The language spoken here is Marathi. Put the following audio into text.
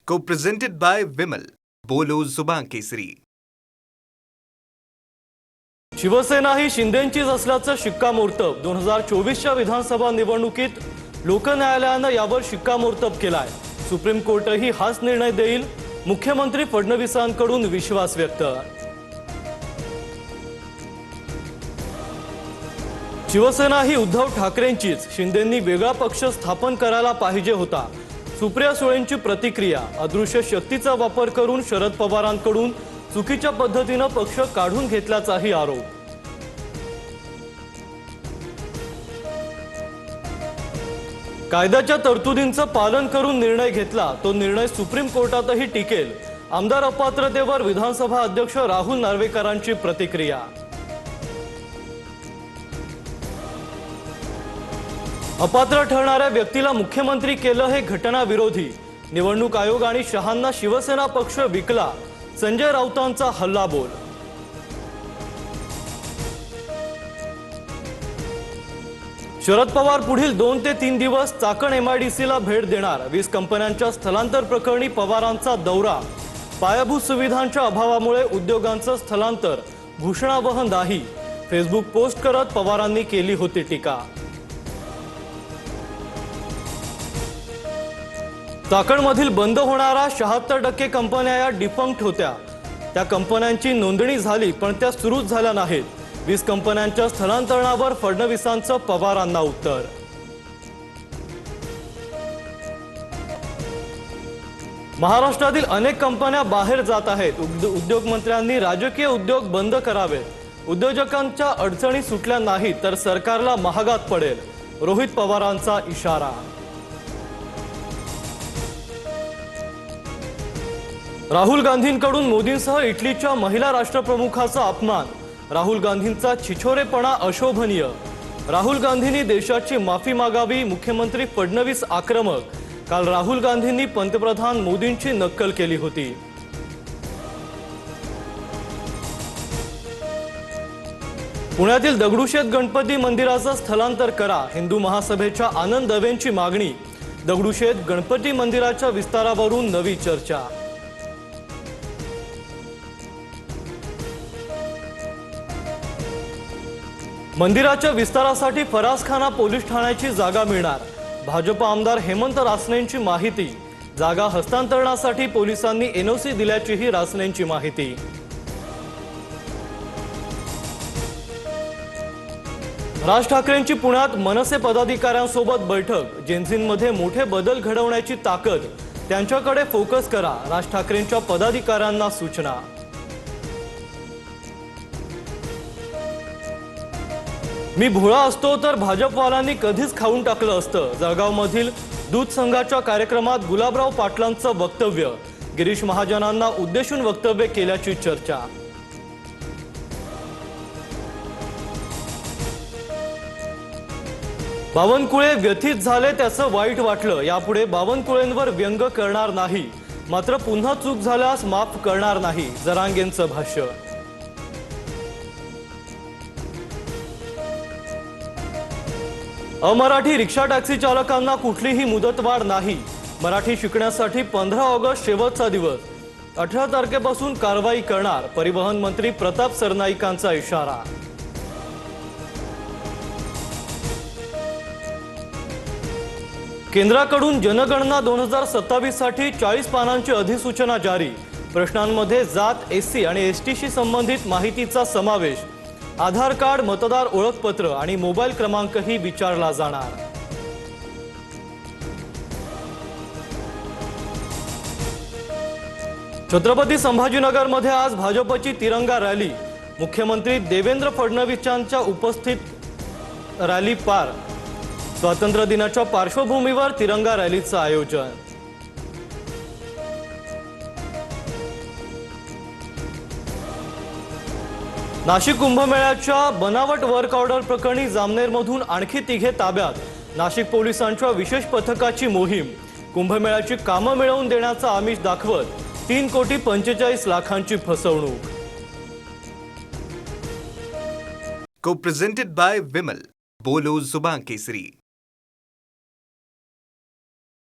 Co-presented by Vimal. बोलो जुबान केसरी. शिवसेना ही शिंदेंचीच असल्याचं शिक्कामोर्तब 2024च्या विधानसभा निवडणुकीत लोकन्यायालयानं यावर शिक्कामोर्तब केलाय. सुप्रीम कोर्टही हाच निर्णय देईल. मुख्यमंत्री फडणवीसांकडून विश्वास व्यक्त. शिवसेना ही उद्धव ठाकरेंचीच, शिंदेंनी वेगळा पक्ष स्थापन करायला पाहिजे होता. सुप्रिया सुळेंची प्रतिक्रिया. अदृश्य शक्तीचा वापर करून शरद पवारांकडून चुकीच्या पद्धतीने पक्ष काढून घेतल्याचाही आरोप. कायद्याच्या तरतुदींचं पालन करून निर्णय घेतला, तो निर्णय सुप्रीम कोर्टातही टिकेल. आमदार अपात्रतेवर विधानसभा अध्यक्ष राहुल नार्वेकरांची प्रतिक्रिया. अपात्र ठरणाऱ्या व्यक्तीला मुख्यमंत्री केलं हे घटनाविरोधी. निवडणूक आयोग आणि शहांना शिवसेना पक्ष विकला, संजय राऊतांचा हल्लाबोल. शरद पवार पुढील 2 ते 3 दिवस चाकण MIDCला भेट देणार. 20 कंपन्यांच्या स्थलांतर प्रकरणी पवारांचा दौरा. पायाभूत सुविधांच्या अभावामुळे उद्योगांचं स्थलांतर, घोषणावह नाही. फेसबुक पोस्ट करत पवारांनी केली होती टीका. चाकणमधील बंद होणारा 76% कंपन्या या डिफंक्ट होत्या. त्या कंपन्यांची नोंदणी झाली, पण त्या सुरूच झाल्या नाहीत. 20 कंपन्यांच्या स्थलांतरणावर फडणवीसांचं पवारांना उत्तर. महाराष्ट्रातील अनेक कंपन्या बाहेर जात आहेत. उद्योगमंत्र्यांनी राजकीय उद्योग बंद करावेत. उद्योजकांच्या अडचणी सुटल्या नाहीत तर सरकारला महागात पडेल. रोहित पवारांचा इशारा. राहुल गांधींकडून मोदींसह इटलीच्या महिला राष्ट्रप्रमुखाचा अपमान. राहुल गांधींचा छिछोरेपणा अशोभनीय. राहुल गांधींनी देशाची माफी मागावी. मुख्यमंत्री फडणवीस आक्रमक. काल राहुल गांधींनी पंतप्रधान मोदींची नक्कल केली होती. पुण्यातील दगडूशेठ गणपती मंदिराचं स्थलांतर करा. हिंदू महासभेच्या आनंद दवेंची मागणी. दगडूशेठ गणपती मंदिराच्या विस्तारावरून नवी चर्चा. मंदिराच्या विस्तारासाठी फरासखाना पोलीस ठाण्याची जागा मिळणार. भाजप आमदार हेमंत रासनेंची माहिती. जागा हस्तांतरणासाठी पोलिसांनी NOC दिल्याचीही रासनेंची माहिती. राज ठाकरेंची पुण्यात मनसे पदाधिकाऱ्यांसोबत बैठक. जेनझींमध्ये मोठे बदल घडवण्याची ताकद, त्यांच्याकडे फोकस करा. राज ठाकरेंच्या पदाधिकाऱ्यांना सूचना. मी भोळा असतो तर भाजपवाल्यांनी कधीच खाऊन टाकलं असतं. जळगावमधील दूध संघाच्या कार्यक्रमात गुलाबराव पाटलांचं वक्तव्य. गिरीश महाजनांना उद्देशून वक्तव्य केल्याची चर्चा. बावनकुळे व्यथित झाले, त्याचं वाईट वाटलं. यापुढे बावनकुळेंवर व्यंग करणार नाही, मात्र पुन्हा चूक झाल्यास माफ करणार नाही. जरांगेंचं भाष्य. अमराठी रिक्षा टॅक्सी चालकांना कुठलीही मुदतवाढ नाही. मराठी शिकण्यासाठी 15 ऑगस्ट शेवटचा दिवस. 18 तारखेपासून कारवाई करणार. परिवहन मंत्री प्रताप सरनाईकांचा इशारा. केंद्राकडून जनगणना 2027 साठी 40 पानांची अधिसूचना जारी. प्रश्नांमध्ये जात, SC आणि STशी संबंधित माहितीचा समावेश. आधार कार्ड, मतदार ओळखपत्र आणि मोबाईल क्रमांकही विचारला जाणार. छत्रपती संभाजीनगरमध्ये आज भाजपची तिरंगा रॅली. मुख्यमंत्री देवेंद्र फडणवीसांच्या उपस्थित रॅली पार. स्वातंत्र्य दिनाच्या पार्श्वभूमीवर तिरंगा रॅलीचं आयोजन. नाशिक कुंभमेळ्याच्या बनावट वर्क ऑर्डर प्रकरणी जामनेरमधून आणखी 3 ताब्यात. नाशिक पोलिसांच्या विशेष पथकाची मोहीम. कुंभमेळ्याची कामं मिळवून देण्याचा आमिष दाखवत 3,45,00,000ची फसवणूक. Co-presented by Vimal. बोलो जुबान केसरी.